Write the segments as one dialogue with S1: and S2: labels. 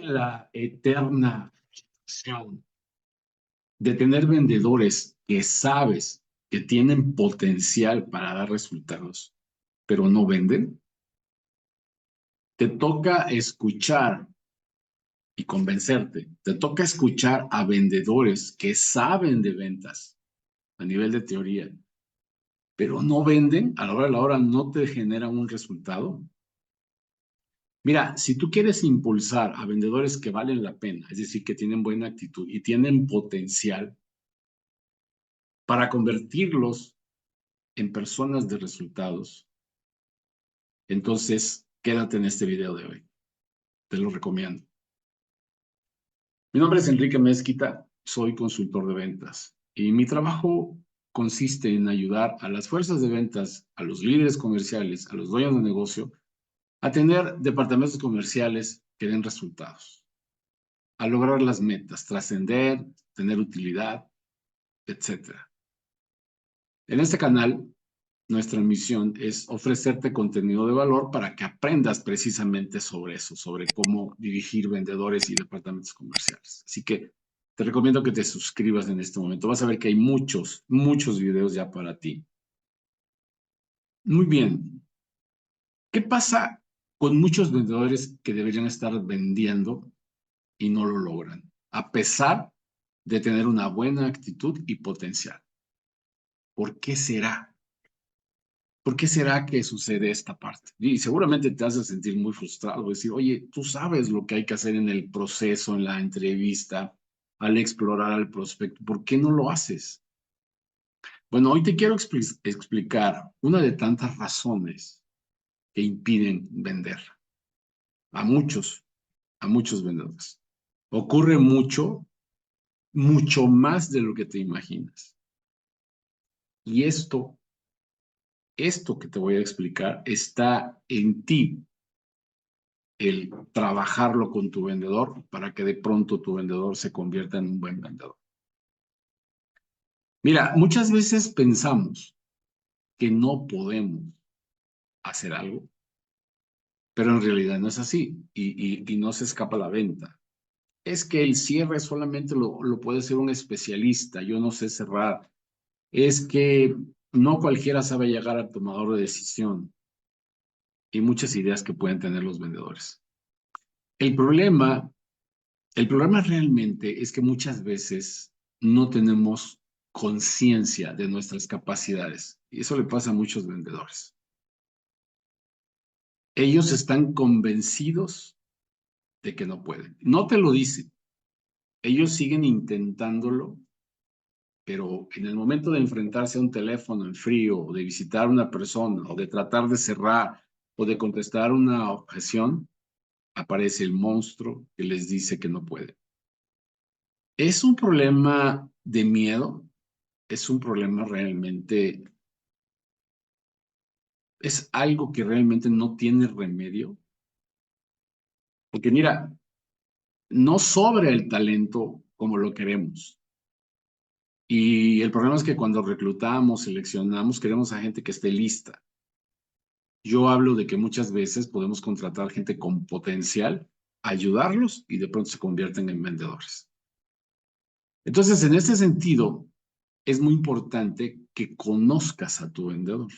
S1: en la eterna frustración de tener vendedores que sabes que tienen potencial para dar resultados, pero no venden? Te toca escuchar y convencerte. Te toca escuchar a vendedores que saben de ventas a nivel de teoría, pero no venden, a la hora de la hora no te generan un resultado. Mira, si tú quieres impulsar a vendedores que valen la pena, es decir, que tienen buena actitud y tienen potencial para convertirlos en personas de resultados, entonces quédate en este video de hoy. Te lo recomiendo. Mi nombre es Enrique Mezquita, soy consultor de ventas y mi trabajo consiste en ayudar a las fuerzas de ventas, a los líderes comerciales, a los dueños de negocio, a tener departamentos comerciales que den resultados, a lograr las metas, trascender, tener utilidad, etcétera. En este canal, nuestra misión es ofrecerte contenido de valor para que aprendas precisamente sobre eso, sobre cómo dirigir vendedores y departamentos comerciales. Así que te recomiendo que te suscribas en este momento. Vas a ver que hay muchos videos ya para ti. Muy bien. ¿Qué pasa con muchos vendedores que deberían estar vendiendo y no lo logran, a pesar de tener una buena actitud y potencial? ¿Por qué será? ¿Por qué será que sucede esta parte? Y seguramente te hace sentir muy frustrado, decir, oye, tú sabes lo que hay que hacer en el proceso, en la entrevista, al explorar al prospecto, ¿por qué no lo haces? Bueno, hoy te quiero explicar una de tantas razones que impiden vender a muchos, a muchos vendedores. Ocurre mucho, mucho más de lo que te imaginas. Y esto que te voy a explicar está en ti, el trabajarlo con tu vendedor para que de pronto tu vendedor se convierta en un buen vendedor. Mira, muchas veces pensamos que no podemos hacer algo, pero en realidad no es así y no se escapa la venta. Es que el cierre solamente lo puede hacer un especialista, yo no sé cerrar. Es que no cualquiera sabe llegar al tomador de decisión y muchas ideas que pueden tener los vendedores. El problema El problema realmente es que muchas veces no tenemos conciencia de nuestras capacidades. Y eso le pasa a muchos vendedores. Ellos están convencidos de que no pueden. No te lo dicen. Ellos siguen intentándolo, pero en el momento de enfrentarse a un teléfono en frío, o de visitar a una persona, o de tratar de cerrar, o de contestar una objeción, aparece el monstruo que les dice que no puede. ¿Es un problema de miedo? ¿Es un problema realmente, es algo que realmente no tiene remedio? Porque mira, no sobra el talento como lo queremos. Y el problema es que cuando reclutamos, seleccionamos, queremos a gente que esté lista. Yo hablo de que muchas veces podemos contratar gente con potencial, ayudarlos y de pronto se convierten en vendedores. Entonces, en este sentido, es muy importante que conozcas a tu vendedor.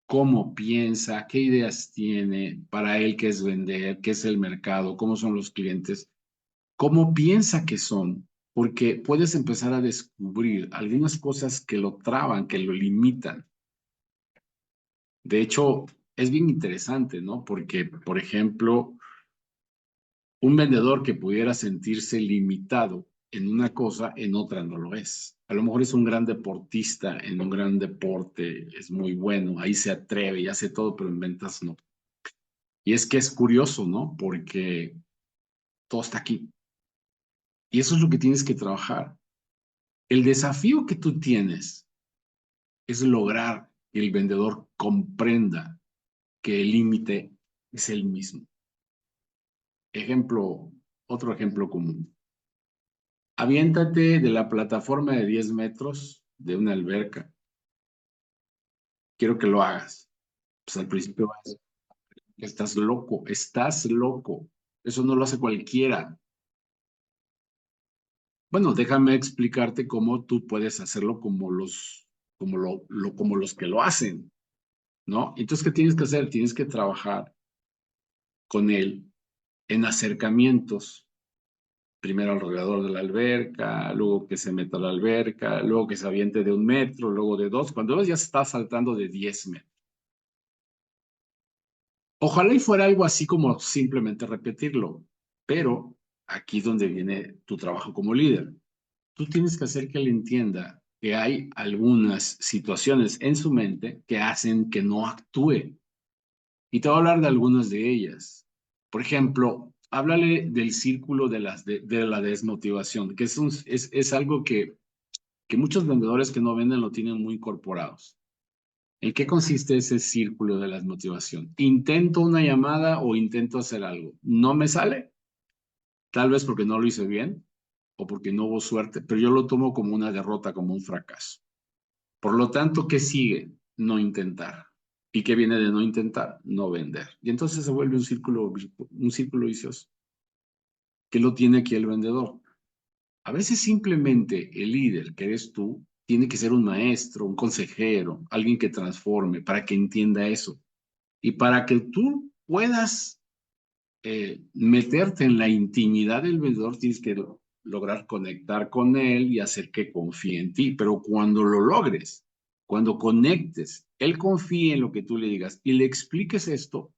S1: Cómo piensa, qué ideas tiene para él, qué es vender, qué es el mercado, cómo son los clientes, cómo piensa que son, porque puedes empezar a descubrir algunas cosas que lo traban, que lo limitan. De hecho, es bien interesante, ¿no? Porque, por ejemplo, un vendedor que pudiera sentirse limitado en una cosa, en otra no lo es. A lo mejor es un gran deportista en un gran deporte, es muy bueno, ahí se atreve y hace todo, pero en ventas no. Y es que es curioso, ¿no? Porque todo está aquí. Y eso es lo que tienes que trabajar. El desafío que tú tienes es lograr que el vendedor comprenda que el límite es el mismo. Ejemplo, otro ejemplo común. Aviéntate de la plataforma de 10 metros de una alberca. Quiero que lo hagas. Pues al principio vas a decir, estás loco, estás loco. Eso no lo hace cualquiera. Bueno, déjame explicarte cómo tú puedes hacerlo como los que lo hacen, ¿no? Entonces, ¿qué tienes que hacer? Tienes que trabajar con él en acercamientos. Primero alrededor de la alberca, luego que se meta a la alberca, luego que se aviente de 1 metro, luego de 2. Cuando ves ya se está saltando de 10 metros. Ojalá y fuera algo así como simplemente repetirlo, pero aquí es donde viene tu trabajo como líder. Tú tienes que hacer que él entienda que hay algunas situaciones en su mente que hacen que no actúe. Y te voy a hablar de algunas de ellas. Por ejemplo, háblale del círculo de la desmotivación, que es algo que muchos vendedores que no venden lo tienen muy incorporados. ¿En qué consiste ese círculo de la desmotivación? Intento una llamada o intento hacer algo. No me sale, tal vez porque no lo hice bien o porque no hubo suerte, pero yo lo tomo como una derrota, como un fracaso. Por lo tanto, ¿qué sigue? No intentar. ¿Y qué viene de no intentar? No vender. Y entonces se vuelve un círculo vicioso. ¿Qué lo tiene aquí el vendedor? A veces simplemente el líder que eres tú tiene que ser un maestro, un consejero, alguien que transforme para que entienda eso. Y para que tú puedas meterte en la intimidad del vendedor, tienes que lograr conectar con él y hacer que confíe en ti. Pero cuando lo logres, cuando conectes, él confíe en lo que tú le digas y le expliques esto,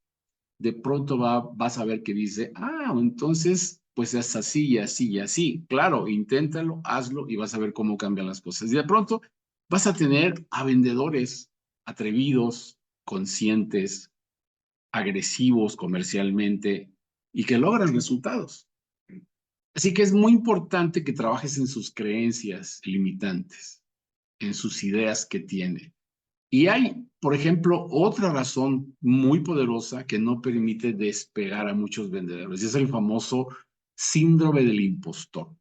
S1: de pronto vas a ver que dice, entonces, pues es así y así y así. Claro, inténtalo, hazlo y vas a ver cómo cambian las cosas. Y de pronto vas a tener a vendedores atrevidos, conscientes, agresivos comercialmente y que logran resultados. Así que es muy importante que trabajes en sus creencias limitantes, en sus ideas que tiene. Y hay, por ejemplo, otra razón muy poderosa que no permite despegar a muchos vendedores, y es el famoso síndrome del impostor.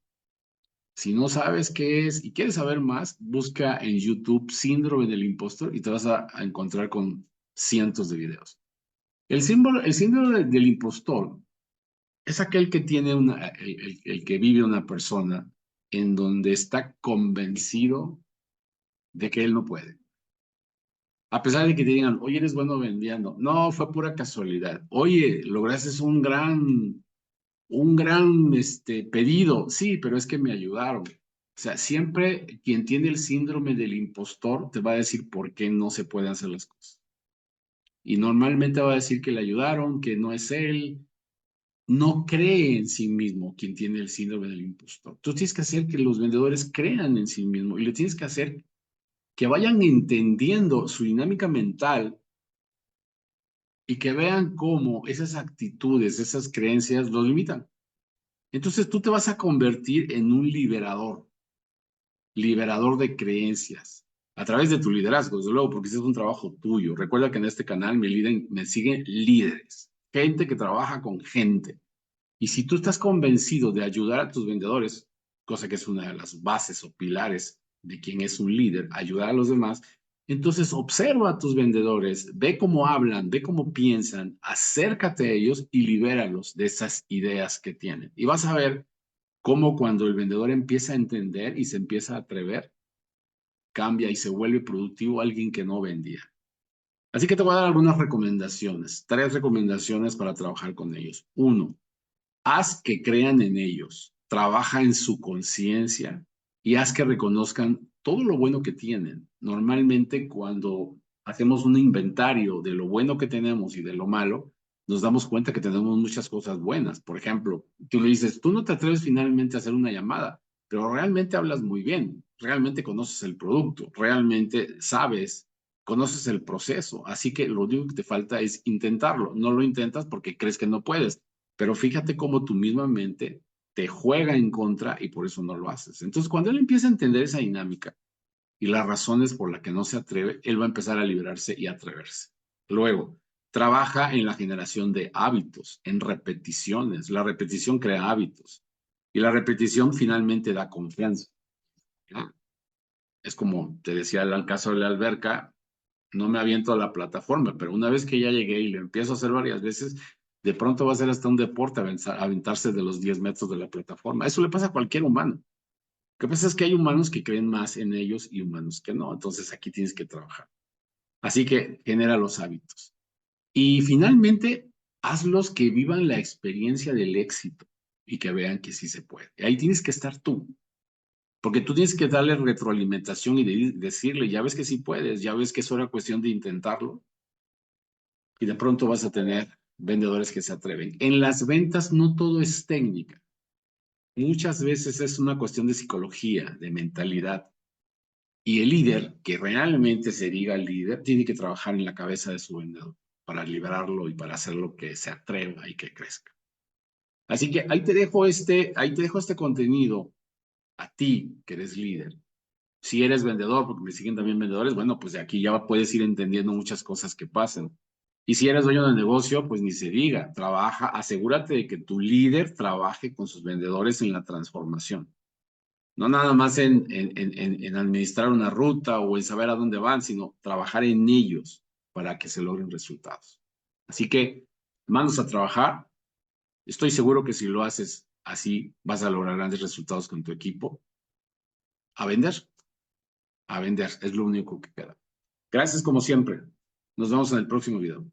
S1: Si no sabes qué es y quieres saber más, busca en YouTube síndrome del impostor y te vas a encontrar con cientos de videos. El síndrome del impostor es aquel que tiene el que vive una persona en donde está convencido de que él no puede. A pesar de que te digan, oye, eres bueno vendiendo. No, fue pura casualidad. Oye, lograste un gran pedido. Sí, pero es que me ayudaron. O sea, siempre quien tiene el síndrome del impostor te va a decir por qué no se pueden hacer las cosas. Y normalmente va a decir que le ayudaron, que no es él. No cree en sí mismo quien tiene el síndrome del impostor. Tú tienes que hacer que los vendedores crean en sí mismo y le tienes que hacer que vayan entendiendo su dinámica mental y que vean cómo esas actitudes, esas creencias los limitan. Entonces tú te vas a convertir en un liberador de creencias, a través de tu liderazgo, desde luego, porque ese es un trabajo tuyo. Recuerda que en este canal me siguen líderes, gente que trabaja con gente. Y si tú estás convencido de ayudar a tus vendedores, cosa que es una de las bases o pilares de quien es un líder, ayudar a los demás, entonces observa a tus vendedores, ve cómo hablan, ve cómo piensan, acércate a ellos y libéralos de esas ideas que tienen. Y vas a ver cómo cuando el vendedor empieza a entender y se empieza a atrever, cambia y se vuelve productivo alguien que no vendía. Así que te voy a dar algunas recomendaciones, 3 recomendaciones para trabajar con ellos. Uno, haz que crean en ellos, trabaja en su conciencia y haz que reconozcan todo lo bueno que tienen. Normalmente cuando hacemos un inventario de lo bueno que tenemos y de lo malo, nos damos cuenta que tenemos muchas cosas buenas. Por ejemplo, tú le dices, tú no te atreves finalmente a hacer una llamada, pero realmente hablas muy bien, realmente conoces el producto, realmente sabes, conoces el proceso, así que lo único que te falta es intentarlo. No lo intentas porque crees que no puedes, pero fíjate cómo tu misma mente te juega en contra y por eso no lo haces. Entonces, cuando él empieza a entender esa dinámica y las razones por las que no se atreve, él va a empezar a liberarse y a atreverse. Luego, trabaja en la generación de hábitos, en repeticiones. La repetición crea hábitos y la repetición finalmente da confianza. ¿No? Es como te decía el caso de la alberca, no me aviento a la plataforma, pero una vez que ya llegué y lo empiezo a hacer varias veces, De pronto va a ser hasta un deporte aventarse de los 10 metros de la plataforma. Eso le pasa a cualquier humano. Lo que pasa es que hay humanos que creen más en ellos y humanos que no. Entonces aquí tienes que trabajar. Así que genera los hábitos. Y finalmente, hazlos que vivan la experiencia del éxito y que vean que sí se puede. Ahí tienes que estar tú. Porque tú tienes que darle retroalimentación y decirle, ya ves que sí puedes, ya ves que es solo cuestión de intentarlo. Y de pronto vas a tener vendedores que se atreven. En las ventas no todo es técnica. Muchas veces es una cuestión de psicología, de mentalidad. Y el líder, que realmente se diga líder, tiene que trabajar en la cabeza de su vendedor para liberarlo y para hacerlo que se atreva y que crezca. Así que ahí te dejo este contenido a ti que eres líder. Si eres vendedor, porque me siguen también vendedores, bueno, pues de aquí ya puedes ir entendiendo muchas cosas que pasan. Y si eres dueño de negocio, pues ni se diga, trabaja, asegúrate de que tu líder trabaje con sus vendedores en la transformación. No nada más en administrar una ruta o en saber a dónde van, sino trabajar en ellos para que se logren resultados. Así que, manos a trabajar. Estoy seguro que si lo haces así, vas a lograr grandes resultados con tu equipo. A vender, a vender, es lo único que queda. Gracias como siempre. Nos vemos en el próximo video.